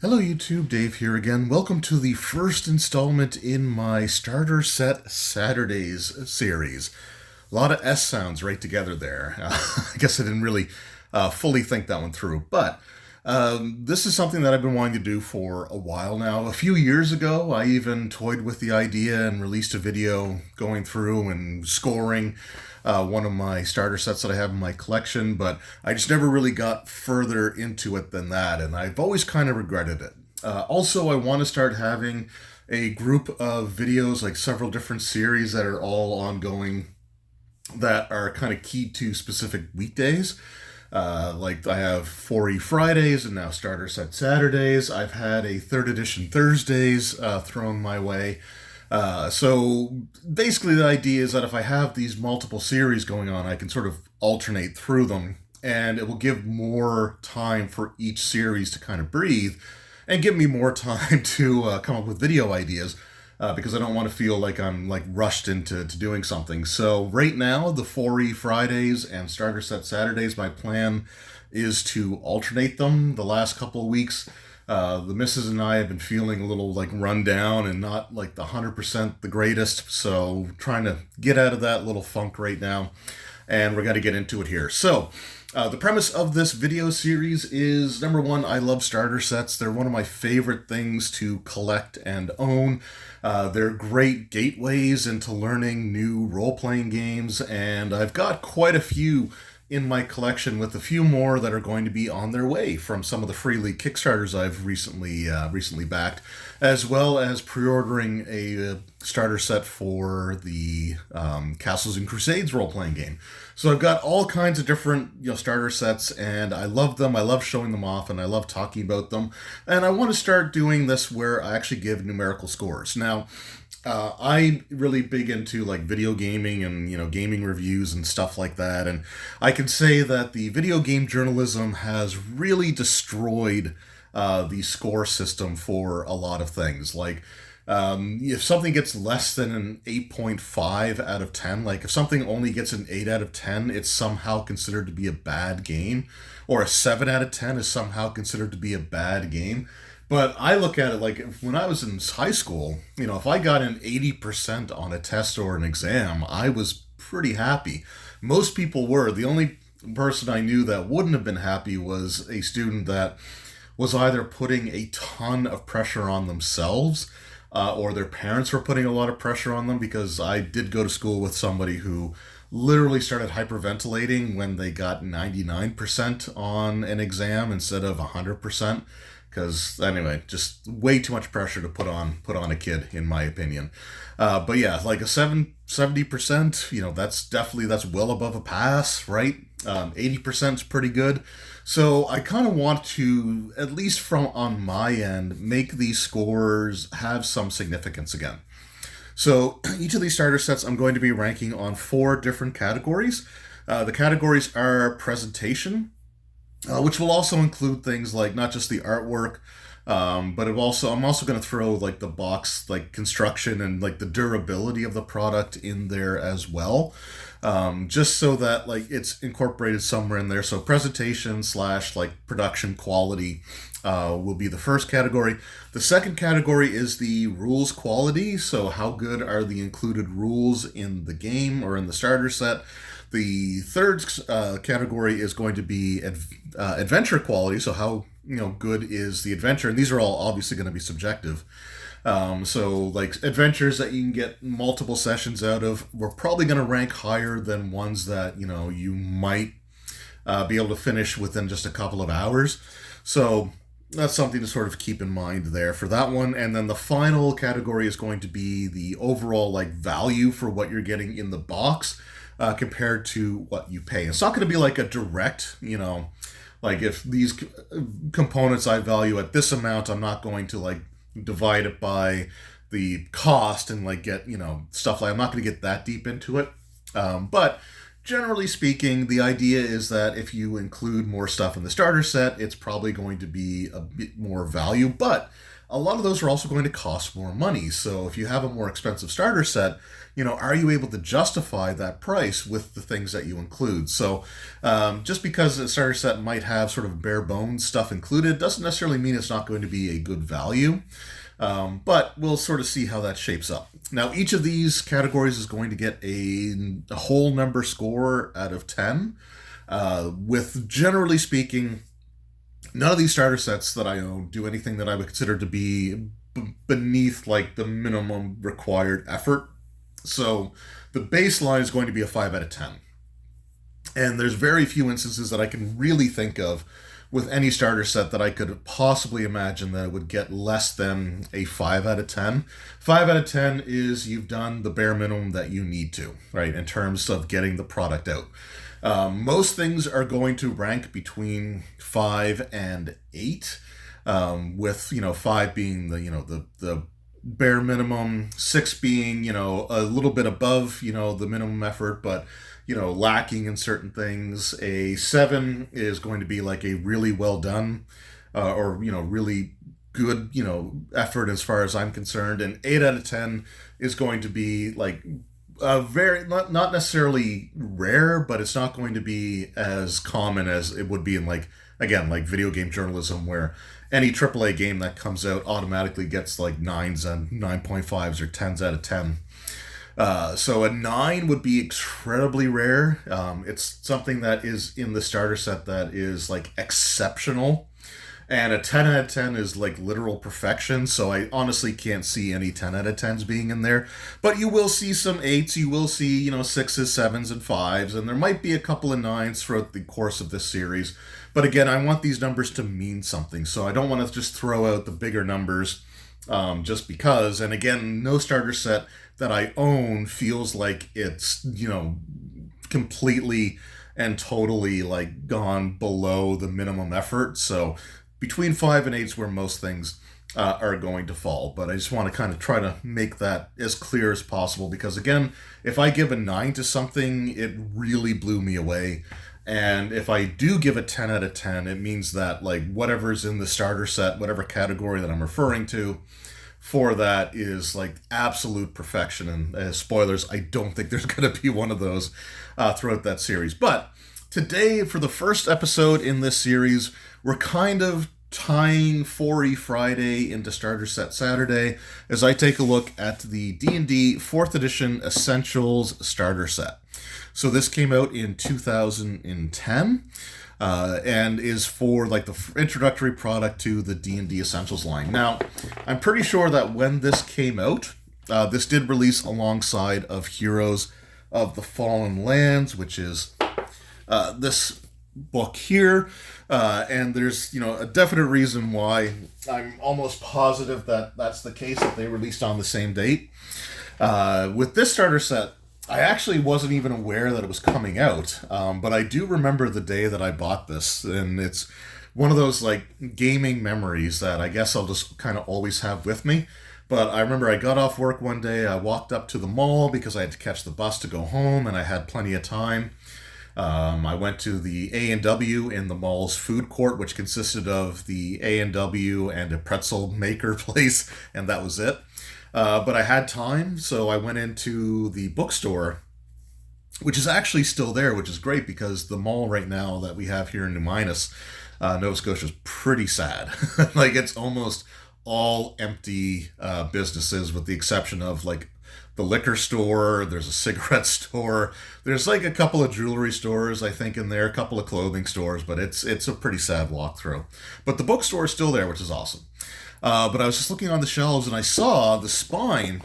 Hello YouTube, Dave here again. Welcome to the first installment in my Starter Set Saturdays series. A lot of S sounds right together there. I guess I didn't really fully think that one through, but this is something that I've been wanting to do for a while now. A few years ago, I even toyed with the idea and released a video going through and scoring one of my starter sets that I have in my collection, but I just never really got further into it than that, and I've always kind of regretted it. Also, I want to start having a group of videos, like several different series that are all ongoing, that are kind of key to specific weekdays. Like I have 4E Fridays and now Starter Set Saturdays. I've had a 3rd edition Thursdays thrown my way. So basically the idea is that if I have these multiple series going on, I can sort of alternate through them, and it will give more time for each series to kind of breathe and give me more time to come up with video ideas, because I don't want to feel like I'm like rushed into doing something. So right now, the 4E Fridays and Starter Set Saturdays, my plan is to alternate them. The last couple of weeks, the missus and I have been feeling a little like run down and not like the 100% the greatest. So trying to get out of that little funk right now, and we're going to get into it here. So the premise of this video series is, number one, I love starter sets. They're one of my favorite things to collect and own. They're great gateways into learning new role-playing games, and I've got quite a few in my collection, with a few more that are going to be on their way from some of the free league Kickstarters I've recently backed, as well as pre-ordering a starter set for the Castles and Crusades role-playing game. So I've got all kinds of different starter sets, and I love them. I love showing them off, and I love talking about them. And I want to start doing this where I actually give numerical scores. Now, I'm really big into like video gaming and gaming reviews and stuff like that, and I can say that the video game journalism has really destroyed the score system for a lot of things. Like if something gets less than an 8.5 out of 10, like if something only gets an 8 out of 10, it's somehow considered to be a bad game, or a 7 out of 10 is somehow considered to be a bad game. But I look at it like, when I was in high school, if I got an 80% on a test or an exam, I was pretty happy. Most people were. The only person I knew that wouldn't have been happy was a student that was either putting a ton of pressure on themselves, or their parents were putting a lot of pressure on them, because I did go to school with somebody who literally started hyperventilating when they got 99% on an exam instead of 100%. Because anyway, just way too much pressure to put on a kid, in my opinion. But yeah, like a 70%, that's well above a pass, right? 80% is pretty good. So I kind of want to, at least from on my end, make these scores have some significance again. So each of these starter sets I'm going to be ranking on 4 different categories. The categories are presentation, which will also include things like not just the artwork, but I'm also going to throw like the box, like construction and like the durability of the product in there as well, just so that like it's incorporated somewhere in there. So presentation / like production quality will be the first category. The second category is the rules quality. So how good are the included rules in the game or in the starter set? The third category is going to be adventure quality. So how good is the adventure? And these are all obviously going to be subjective. So like adventures that you can get multiple sessions out of, we're probably going to rank higher than ones that you might be able to finish within just a couple of hours. So that's something to sort of keep in mind there for that one. And then the final category is going to be the overall like value for what you're getting in the box, compared to what you pay. It's not going to be like a direct, like if these components I value at this amount, I'm not going to like divide it by the cost and like get, stuff like, I'm not going to get that deep into it. But generally speaking, the idea is that if you include more stuff in the starter set, it's probably going to be a bit more value. But a lot of those are also going to cost more money. So if you have a more expensive starter set, are you able to justify that price with the things that you include? So just because a starter set might have sort of bare bones stuff included doesn't necessarily mean it's not going to be a good value. But we'll sort of see how that shapes up. Now, each of these categories is going to get a whole number score out of 10, with, generally speaking, none of these starter sets that I own do anything that I would consider to be beneath like the minimum required effort. So the baseline is going to be a 5 out of 10. And there's very few instances that I can really think of with any starter set that I could possibly imagine that it would get less than a 5 out of 10. 5 out of 10 is you've done the bare minimum that you need to, right, in terms of getting the product out. Most things are going to rank between 5 and 8, with 5 being the bare minimum, 6 being a little bit above the minimum effort, but lacking in certain things. A 7 is going to be like a really well done, or really good effort as far as I'm concerned, and 8 out of 10 is going to be like very not necessarily rare, but it's not going to be as common as it would be in like video game journalism, where any AAA game that comes out automatically gets like 9s and 9.5s or 10s out of 10. So a 9 would be incredibly rare. It's something that is in the starter set that is like exceptional. And a 10 out of 10 is like literal perfection, so I honestly can't see any 10 out of 10s being in there. But you will see some 8s, you will see, 6s, 7s, and 5s, and there might be a couple of 9s throughout the course of this series. But again, I want these numbers to mean something, so I don't want to just throw out the bigger numbers just because. And again, no starter set that I own feels like it's, completely and totally like gone below the minimum effort. So between 5 and 8 is where most things are going to fall. But I just want to kind of try to make that as clear as possible, because again, if I give a 9 to something, it really blew me away. And if I do give a 10 out of 10, it means that like whatever's in the starter set, whatever category that I'm referring to for that is like absolute perfection. And spoilers, I don't think there's going to be one of those throughout that series. But today, for the first episode in this series, we're kind of tying 4E Friday into Starter Set Saturday as I take a look at the D&D 4th Edition Essentials Starter Set. So this came out in 2010 and is for like the introductory product to the D&D Essentials line. Now, I'm pretty sure that when this came out, this did release alongside of Heroes of the Fallen Lands, which is this book here, and there's a definite reason why I'm almost positive that that's the case, that they released on the same date. With this starter set, I actually wasn't even aware that it was coming out, but I do remember the day that I bought this, and it's one of those like gaming memories that I guess I'll just kind of always have with me. But I remember I got off work one day, I walked up to the mall because I had to catch the bus to go home, and I had plenty of time. I went to the A&W in the mall's food court, which consisted of the A&W and a pretzel maker place, and that was it. But I had time, so I went into the bookstore, which is actually still there, which is great because the mall right now that we have here in New Minas, Nova Scotia, is pretty sad. Like, it's almost all empty businesses, with the exception of like the liquor store. There's a cigarette store. There's like a couple of jewelry stores, I think, in there, a couple of clothing stores, but it's a pretty sad walkthrough. But the bookstore is still there, which is awesome. But I was just looking on the shelves and I saw the spine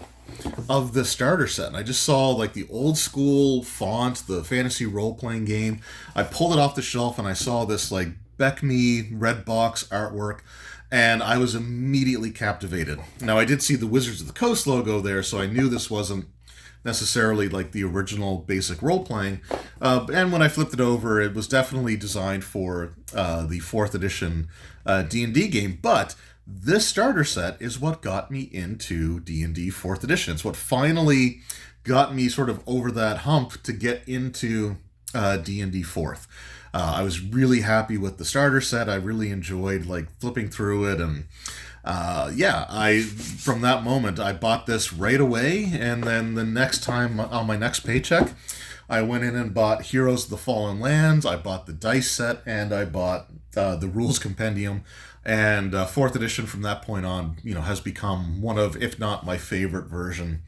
of the starter set, and I just saw like the old school font, the fantasy role-playing game. I pulled it off the shelf and I saw this like Beck-Me red box artwork, and I was immediately captivated. Now, I did see the Wizards of the Coast logo there, so I knew this wasn't necessarily like the original basic role-playing. And when I flipped it over, it was definitely designed for the 4th edition D&D game. But this starter set is what got me into D&D 4th edition. It's what finally got me sort of over that hump to get into D&D 4th. I was really happy with the starter set. I really enjoyed like flipping through it, and yeah, from that moment, I bought this right away, and then the next time on my next paycheck, I went in and bought Heroes of the Fallen Lands, I bought the dice set, and I bought the Rules Compendium, and 4th edition from that point on, has become one of, if not my favorite version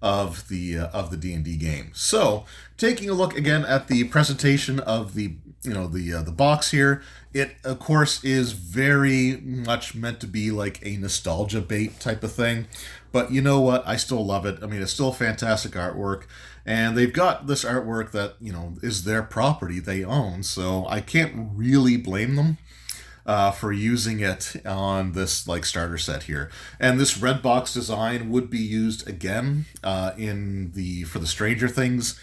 of the D&D game. So, taking a look again at the presentation of the box here, it of course is very much meant to be like a nostalgia bait type of thing. But you know what? I still love it. I mean, it's still fantastic artwork, and they've got this artwork that is their property, they own. So I can't really blame them for using it on this starter set here. And this red box design would be used again for the Stranger Things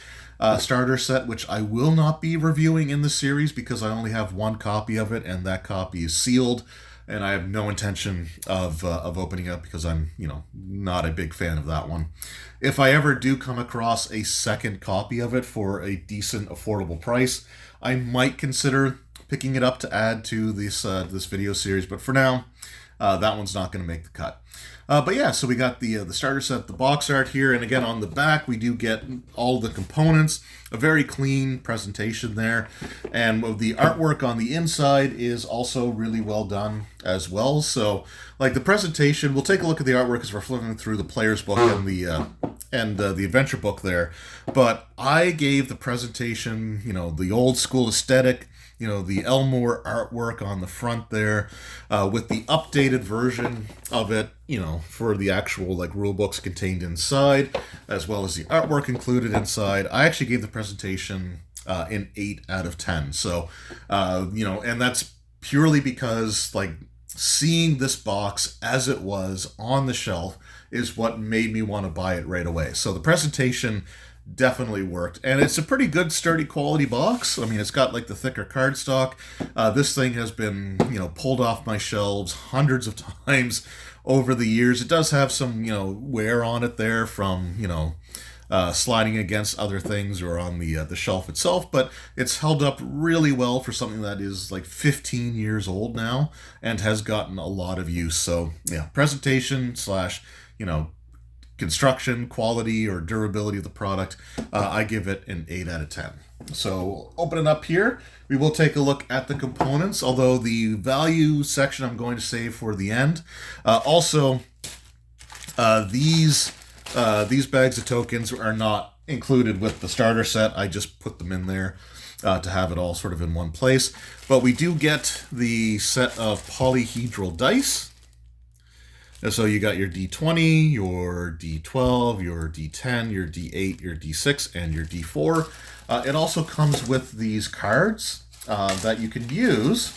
starter set, which I will not be reviewing in the series because I only have one copy of it, and that copy is sealed, and I have no intention of opening it because I'm not a big fan of that one. If I ever do come across a second copy of it for a decent, affordable price, I might consider picking it up to add to this video series, but for now, that one's not going to make the cut. But yeah, so we got the starter set, the box art here, and again on the back we do get all the components, a very clean presentation there, and the artwork on the inside is also really well done as well. So the presentation, we'll take a look at the artwork as we're flipping through the player's book and the adventure book there. But I gave the presentation, the old school aesthetic, the Elmore artwork on the front there, with the updated version of it, for the actual rule books contained inside, as well as the artwork included inside. I actually gave the presentation an 8 out of 10. So, and that's purely because seeing this box as it was on the shelf is what made me want to buy it right away. So the presentation definitely worked, and it's a pretty good sturdy quality box. I mean, it's got the thicker cardstock. This thing has been pulled off my shelves hundreds of times over the years. It does have some wear on it there from sliding against other things or on the shelf itself, but it's held up really well for something that is 15 years old now and has gotten a lot of use. So yeah, presentation slash construction, quality, or durability of the product, I give it an 8 out of 10. So open it up here. We will take a look at the components, although the value section I'm going to save for the end. Also, these bags of tokens are not included with the starter set. I just put them in there to have it all sort of in one place. But we do get the set of polyhedral dice. And so you got your D20, your D12, your D10, your D8, your D6, and your D4. It also comes with these cards that you can use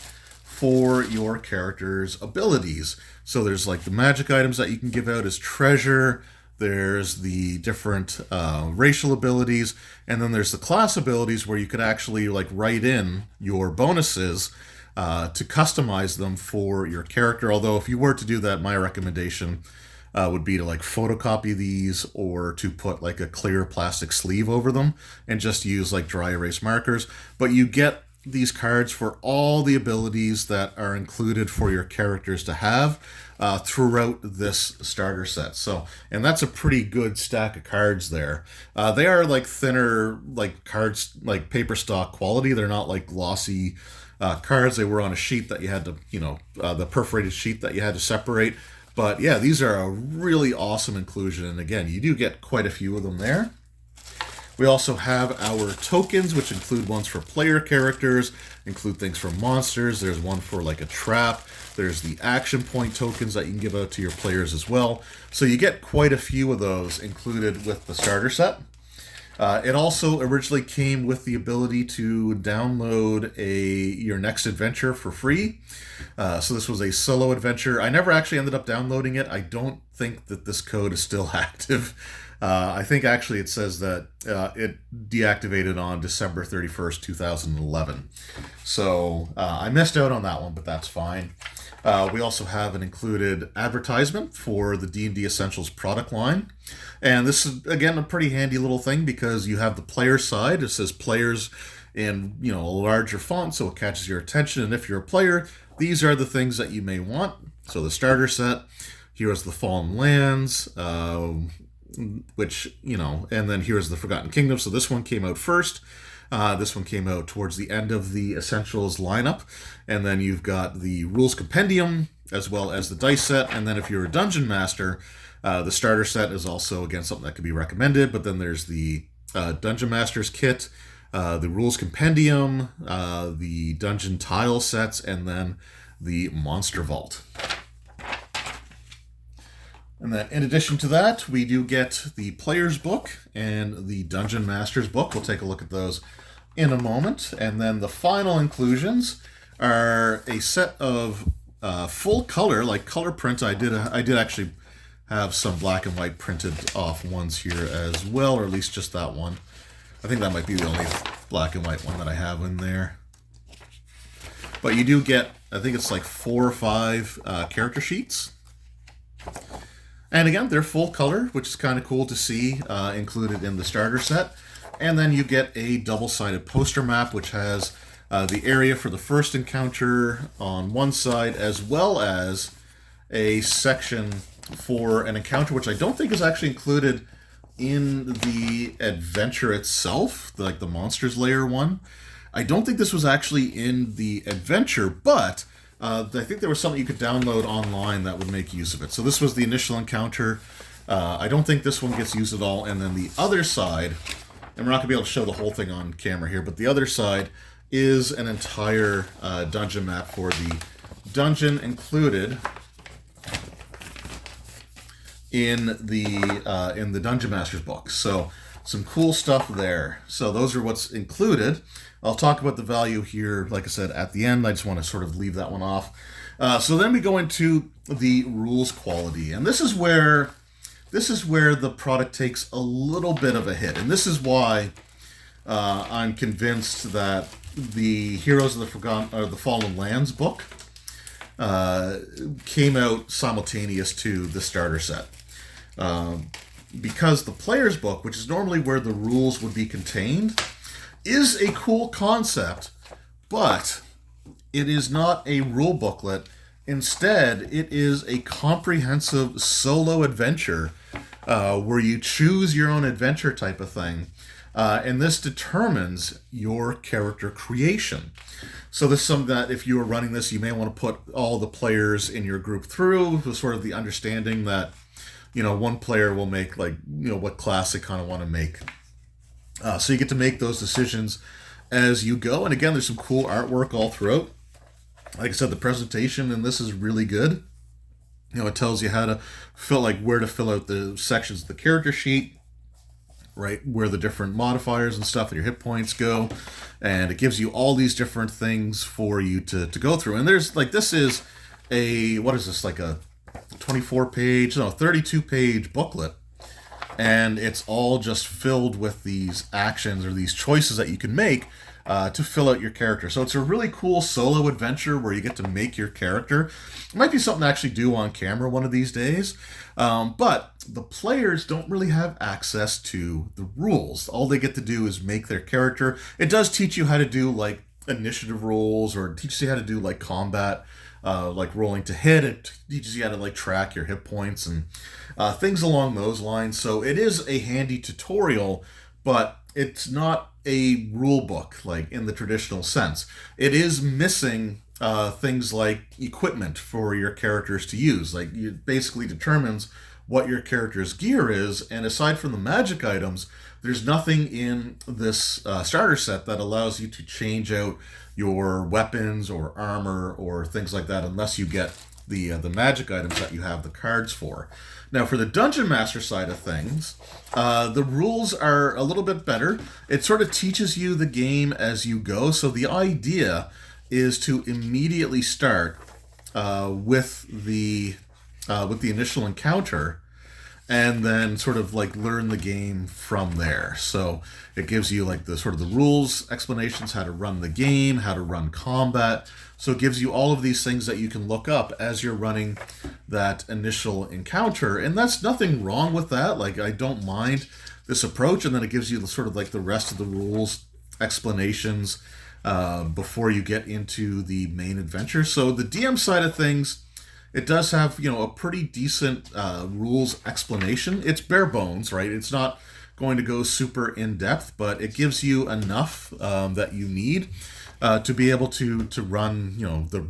for your character's abilities. So there's the magic items that you can give out as treasure. There's the different racial abilities, and then there's the class abilities where you could actually write in your bonuses to customize them for your character. Although if you were to do that, my recommendation would be to photocopy these or to put a clear plastic sleeve over them and just use dry erase markers. But you get these cards for all the abilities that are included for your characters to have throughout this starter set. So, and that's a pretty good stack of cards there. They are thinner cards, paper stock quality. They're not glossy cards. They were on a sheet that you had to, the perforated sheet that you had to separate. But yeah, these are a really awesome inclusion. And again, you do get quite a few of them there. We also have our tokens, which include ones for player characters, include things for monsters. There's one for a trap. There's the action point tokens that you can give out to your players as well. So you get quite a few of those included with the starter set. It also originally came with the ability to download your next adventure for free. So this was a solo adventure. I never actually ended up downloading it. I don't think that this code is still active. I think actually it says that it deactivated on December 31st, 2011. So I missed out on that one, but that's fine. We also have an included advertisement for the D&D Essentials product line. And this is, again, a pretty handy little thing because you have the player side. It says players in, a larger font so it catches your attention. And if you're a player, these are the things that you may want. So the starter set, Heroes of the Fallen Lands, which, and then Heroes of the Forgotten Kingdom. So this one came out first. This one came out towards the end of the Essentials lineup. And then you've got the Rules Compendium, as well as the dice set. And then if you're a Dungeon Master, the starter set is also, again, something that could be recommended. But then there's the Dungeon Master's Kit, the Rules Compendium, the Dungeon Tile sets, and then the Monster Vault. And then in addition to that, we do get the Player's Book and the Dungeon Master's Book. We'll take a look at those in a moment. And then the final inclusions are a set of full color, like color print. I did actually have some black and white printed off ones here as well, or at least just that one. I think that might be the only black and white one that I have in there. But you do get, I think it's like 4 or 5 character sheets. And again, they're full color, which is kind of cool to see included in the starter set. And then you get a double-sided poster map, which has the area for the first encounter on one side, as well as a section for an encounter, which I don't think is actually included in the adventure itself, like the Monsters Lair one. I don't think this was actually in the adventure, but I think there was something you could download online that would make use of it. So this was the initial encounter. I don't think this one gets used at all. And then the other side, and we're not going to be able to show the whole thing on camera here, but the other side is an entire dungeon map for the dungeon included in the Dungeon Master's book. So some cool stuff there. So those are what's included. I'll talk about the value here, like I said, at the end. I just want to sort of leave that one off. So then we go into the rules quality, and this is where the product takes a little bit of a hit, and this is why I'm convinced that the Heroes of the Forgotten or the Fallen Lands book came out simultaneous to the starter set. Because the Player's Book, which is normally where the rules would be contained, is a cool concept, but it is not a rule booklet. Instead, it is a comprehensive solo adventure where you choose your own adventure type of thing, and this determines your character creation. So this is something that if you were running this, you may want to put all the players in your group through with sort of the understanding that, one player will make what class they kind of want to make. So you get to make those decisions as you go. And again, there's some cool artwork all throughout. Like I said, the presentation in this is really good. It tells you how to where to fill out the sections of the character sheet, right? Where the different modifiers and stuff and your hit points go. And it gives you all these different things for you to go through. And there's this is a 32-page booklet. And it's all just filled with these actions or these choices that you can make to fill out your character. So it's a really cool solo adventure where you get to make your character. It might be something to actually do on camera one of these days. But the players don't really have access to the rules. All they get to do is make their character. It does teach you how to do initiative rolls, or it teaches you how to do combat, rolling to hit. It teaches you how to track your hit points and things along those lines. So it is a handy tutorial, but it's not a rule book in the traditional sense. It is missing things like equipment for your characters to use. It basically determines what your character's gear is, and aside from the magic items, there's nothing in this starter set that allows you to change out your weapons or armor or things like that unless you get the magic items that you have the cards for. Now, for the Dungeon Master side of things, the rules are a little bit better. It sort of teaches you the game as you go. So the idea is to immediately start with the initial encounter, and then sort of learn the game from there. So it gives you the sort of the rules explanations, how to run the game, how to run combat. So it gives you all of these things that you can look up as you're running that initial encounter. And that's nothing wrong with that. I don't mind this approach. And then it gives you sort of the rest of the rules explanations before you get into the main adventure. So the DM side of things it does have, a pretty decent rules explanation. It's bare bones, right? It's not going to go super in depth, but it gives you enough that you need to be able to run,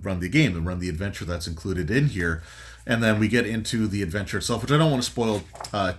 run the game, to run the adventure that's included in here. And then we get into the adventure itself, which I don't want to spoil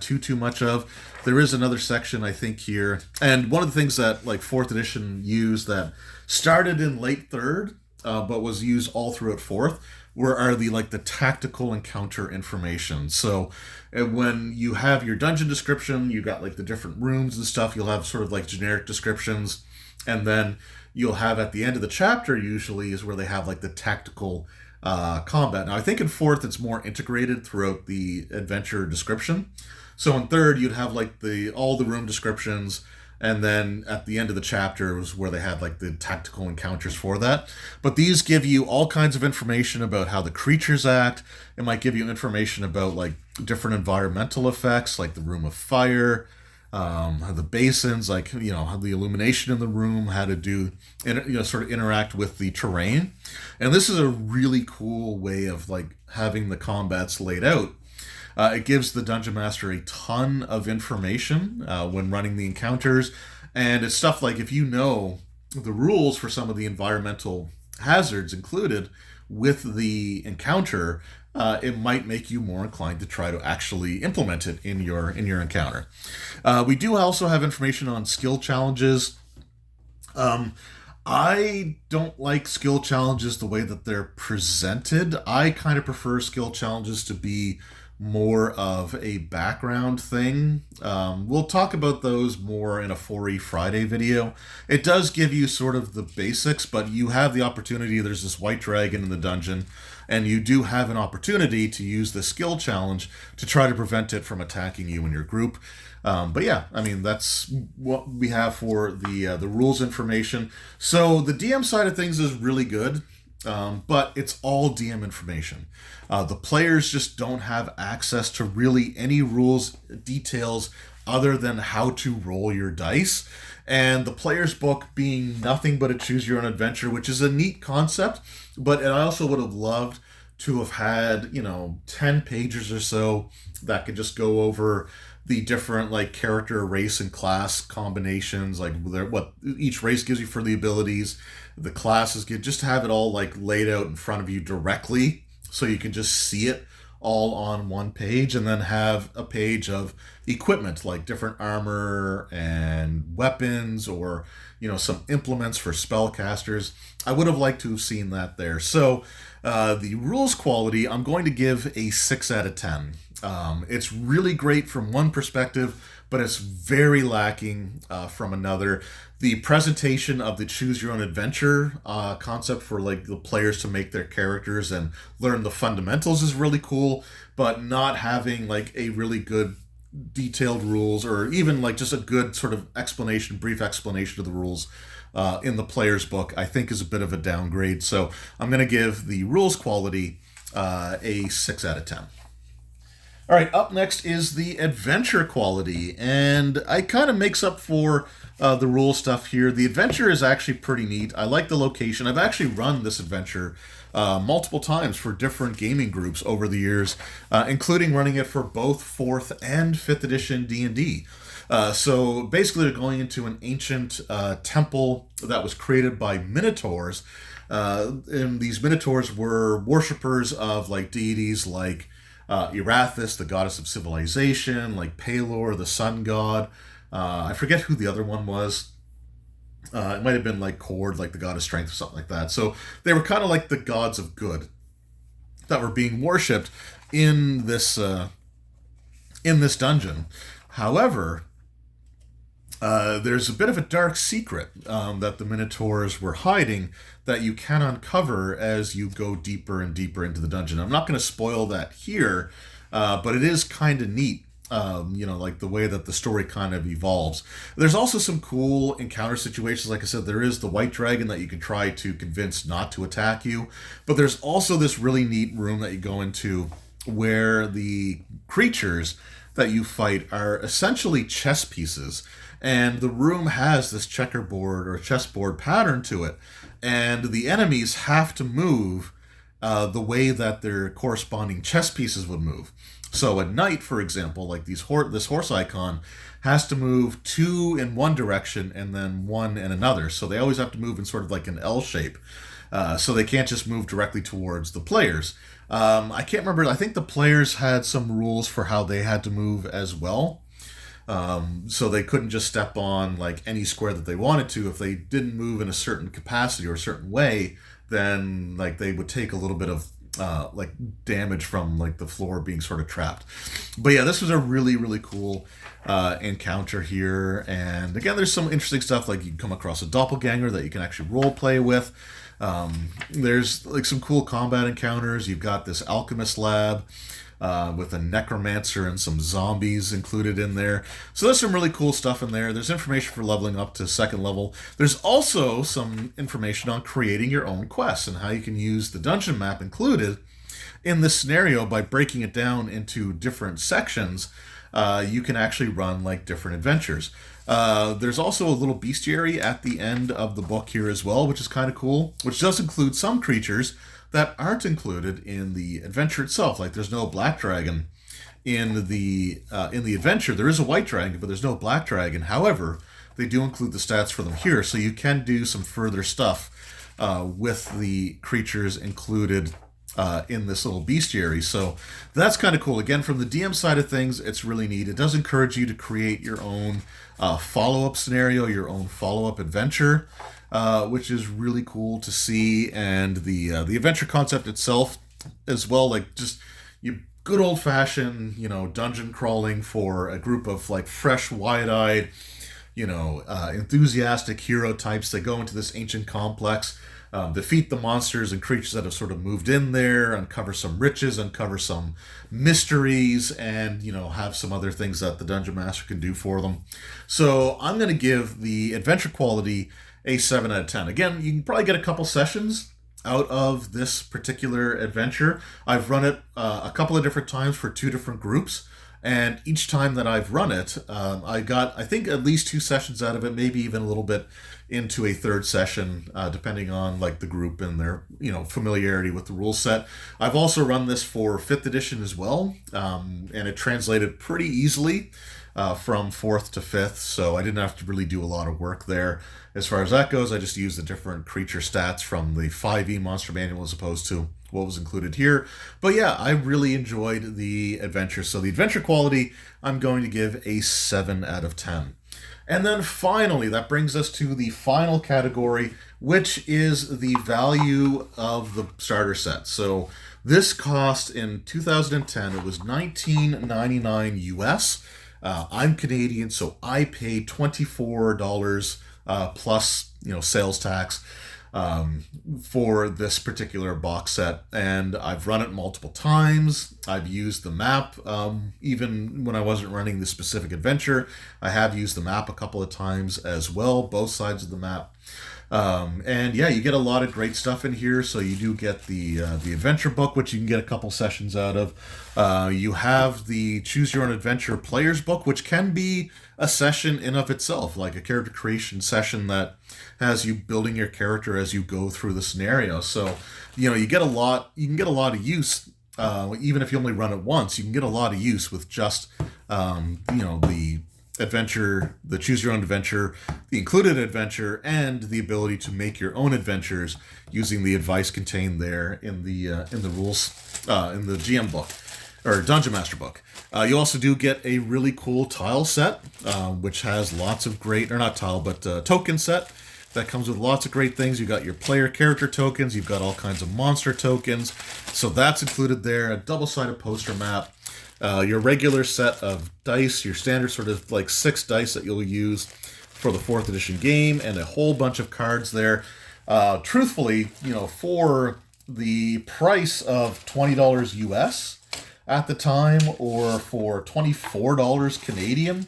too much of. There is another section, I think, here, and one of the things that like fourth edition used that started in late third, but was used all throughout fourth, are the tactical encounter information. So when you have your dungeon description, you got like the different rooms and stuff. You'll have sort of like generic descriptions, and then you'll have at the end of the chapter usually is where they have like the tactical combat. Now I think in fourth it's more integrated throughout the adventure description. So in third you'd have like all the room descriptions, and then at the end of the chapter was where they had like the tactical encounters for that. But these give you all kinds of information about how the creatures act. It might give you information about like different environmental effects, like the room of fire, the basins, like, how the illumination in the room, how to do, sort of interact with the terrain. And this is a really cool way of like having the combats laid out. It gives the Dungeon Master a ton of information when running the encounters. And it's stuff like if you know the rules for some of the environmental hazards included with the encounter, it might make you more inclined to try to actually implement it in your encounter. We do also have information on skill challenges. I don't like skill challenges the way that they're presented. I kind of prefer skill challenges to be more of a background thing. We'll talk about those more in a 4E Friday video. It does give you sort of the basics, but you have the opportunity. There's this white dragon in the dungeon, and you do have an opportunity to use the skill challenge to try to prevent it from attacking you and your group. But yeah, I mean, that's what we have for the rules information. So the DM side of things is really good. But it's all DM information. The players just don't have access to really any rules details other than how to roll your dice. And the player's book being nothing but a choose your own adventure, which is a neat concept, but I also would have loved to have had, 10 pages or so that could just go over the different like character, race, and class combinations, like what each race gives you for the abilities, the classes get, just have it all like laid out in front of you directly so you can just see it all on one page, and then have a page of equipment like different armor and weapons, or some implements for spellcasters. I would have liked to have seen that there. So the rules quality, I'm going to give a 6 out of 10. It's really great from one perspective, but it's very lacking from another. The presentation of the choose your own adventure concept for like the players to make their characters and learn the fundamentals is really cool, but not having like a really good detailed rules, or even like just a good sort of brief explanation of the rules in the player's book, I think is a bit of a downgrade. So I'm going to give the rules quality a 6 out of 10. All right, up next is the adventure quality, and it kind of makes up for the rule stuff here. The adventure is actually pretty neat. I like the location. I've actually run this adventure multiple times for different gaming groups over the years, including running it for both 4th and 5th edition D&D. So basically they're going into an ancient temple that was created by minotaurs, and these minotaurs were worshippers of like deities like Erathis, the goddess of civilization, like Pelor, the sun god. I forget who the other one was. It might have been like Cord, like the god of strength or something like that. So they were kind of like the gods of good that were being worshipped in this dungeon. However, there's a bit of a dark secret that the Minotaurs were hiding that you can uncover as you go deeper and deeper into the dungeon. I'm not going to spoil that here, but it is kind of neat, like the way that the story kind of evolves. There's also some cool encounter situations. Like I said, there is the white dragon that you can try to convince not to attack you, but there's also this really neat room that you go into where the creatures that you fight are essentially chess pieces. And the room has this checkerboard or chessboard pattern to it. And the enemies have to move the way that their corresponding chess pieces would move. So a knight, for example, like this horse icon, has to move 2 in one direction and then 1 in another. So they always have to move in sort of like an L shape. So they can't just move directly towards the players. I can't remember. I think the players had some rules for how they had to move as well. So they couldn't just step on like any square that they wanted to. If they didn't move in a certain capacity or a certain way, then like they would take a little bit of like damage from like the floor being sort of trapped. But yeah, this was a really, really cool encounter here. And again, there's some interesting stuff, like you come across a doppelganger that you can actually role play with. There's like some cool combat encounters. You've got this alchemist lab with a necromancer and some zombies included in there. So there's some really cool stuff in there. There's information for leveling up to 2nd level. There's also some information on creating your own quests and how you can use the dungeon map included in this scenario. By breaking it down into different sections, you can actually run like different adventures. There's also a little bestiary at the end of the book here as well, which is kind of cool, which does include some creatures that aren't included in the adventure itself. Like there's no black dragon in the adventure. There is a white dragon, but there's no black dragon. However, they do include the stats for them here, so you can do some further stuff with the creatures included in this little bestiary. So that's kind of cool. Again, from the DM side of things, it's really neat. It does encourage you to create your own follow-up scenario, your own follow-up adventure, which is really cool to see. And the adventure concept itself as well, like just you good old-fashioned, dungeon crawling for a group of like fresh, wide-eyed, enthusiastic hero types that go into this ancient complex, defeat the monsters and creatures that have sort of moved in there, uncover some riches, uncover some mysteries, and, have some other things that the Dungeon Master can do for them. So I'm going to give the adventure quality a 7 out of 10. Again, you can probably get a couple sessions out of this particular adventure. I've run it a couple of different times for 2 different groups. And each time that I've run it, I got, I think, at least 2 sessions out of it, maybe even a little bit into a 3rd session, depending on like the group and their, familiarity with the rule set. I've also run this for 5th edition as well, and it translated pretty easily from 4th to 5th, so I didn't have to really do a lot of work there. As far as that goes, I just used the different creature stats from the 5e monster manual as opposed to what was included here. But yeah, I really enjoyed the adventure. So the adventure quality, I'm going to give a 7 out of 10. And then finally, that brings us to the final category, which is the value of the starter set. So this cost in 2010, it was $19.99 US. I'm Canadian, so I paid $24 plus, sales tax for this particular box set, and I've run it multiple times. I've used the map, even when I wasn't running the specific adventure. I have used the map a couple of times as well, both sides of the map. And yeah, you get a lot of great stuff in here. So you do get the adventure book, which you can get a couple sessions out of. You have the Choose Your Own Adventure player's book, which can be a session in of itself, like a character creation session that has you building your character as you go through the scenario. So, you get a lot. You can get a lot of use, even if you only run it once. You can get a lot of use with just, the adventure, the Choose Your Own Adventure, the included adventure, and the ability to make your own adventures using the advice contained there in the rules, in the GM book or Dungeon Master book. You also do get a really cool tile set, which has lots of great, or not tile, but token set that comes with lots of great things. You've got your player character tokens, you've got all kinds of monster tokens, so that's included there. A double-sided poster map, your regular set of dice, your standard sort of like 6 dice that you'll use for the 4th edition game, and a whole bunch of cards there. Truthfully, for the price of $20 US at the time, or for $24 Canadian,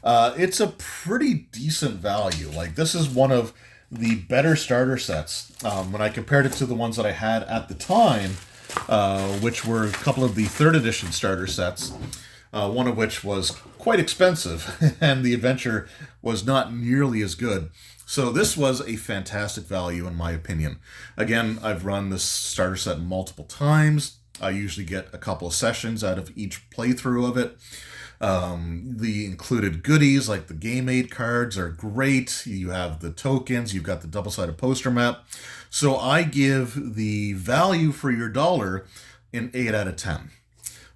it's a pretty decent value. Like, this is one of the better starter sets. When I compared it to the ones that I had at the time, which were a couple of the 3rd edition starter sets, one of which was quite expensive, and the adventure was not nearly as good. So this was a fantastic value in my opinion. Again, I've run this starter set multiple times. I usually get a couple of sessions out of each playthrough of it. The included goodies like the game aid cards are great. You have the tokens, you've got the double-sided poster map. So I give the value for your dollar an 8 out of 10.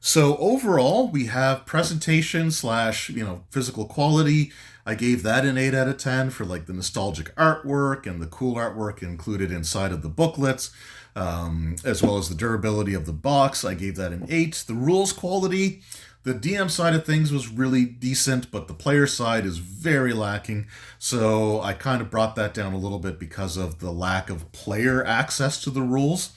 So overall, we have presentation slash, physical quality. I gave that an 8 out of 10 for like the nostalgic artwork and the cool artwork included inside of the booklets, as well as the durability of the box. I gave that an 8. The rules quality, the DM side of things was really decent, but the player side is very lacking. So I kind of brought that down a little bit because of the lack of player access to the rules.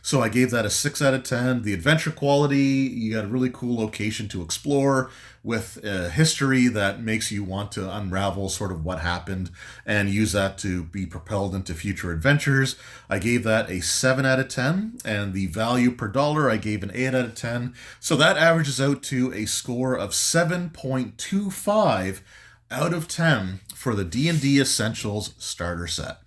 So I gave that a 6 out of 10. The adventure quality, you got a really cool location to explore with a history that makes you want to unravel sort of what happened and use that to be propelled into future adventures. I gave that a 7 out of 10. And the value per dollar, I gave an 8 out of 10. So that averages out to a score of 7.25 out of 10 for the D&D Essentials starter set.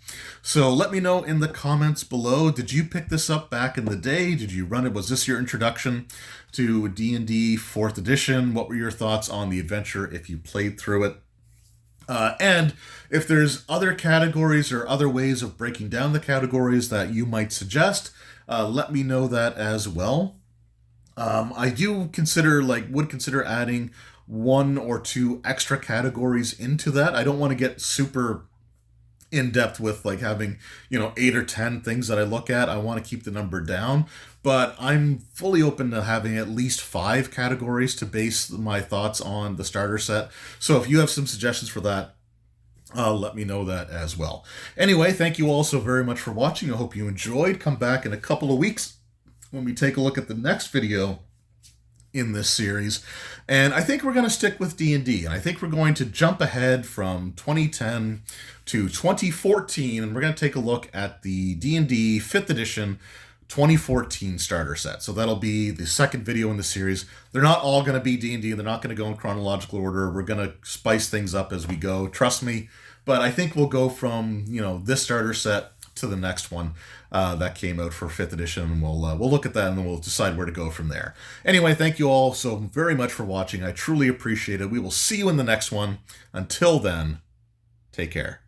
So let me know in the comments below, did you pick this up back in the day? Did you run it? Was this your introduction to D&D 4th edition? What were your thoughts on the adventure if you played through it? And if there's other categories or other ways of breaking down the categories that you might suggest, let me know that as well. I would consider adding 1 or 2 extra categories into that. I don't want to get super in depth with like having 8 or 10 things that I look at. I want to keep the number down, but I'm fully open to having at least 5 categories to base my thoughts on the starter set. So if you have some suggestions for that, let me know that as well. Anyway, thank you all so very much for watching. I hope you enjoyed. Come back in a couple of weeks when we take a look at the next video in this series, and I think we're going to stick with D&D, and I think we're going to jump ahead from 2010 to 2014, and we're going to take a look at the D&D 5th edition 2014 starter set. So that'll be the second video in the series. They're not all going to be D&D, they're not going to go in chronological order. We're going to spice things up as we go, trust me, but I think we'll go from this starter set to the next one that came out for 5th edition. We'll look at that and then we'll decide where to go from there. Anyway, thank you all so very much for watching. I truly appreciate it. We will see you in the next one. Until then, take care.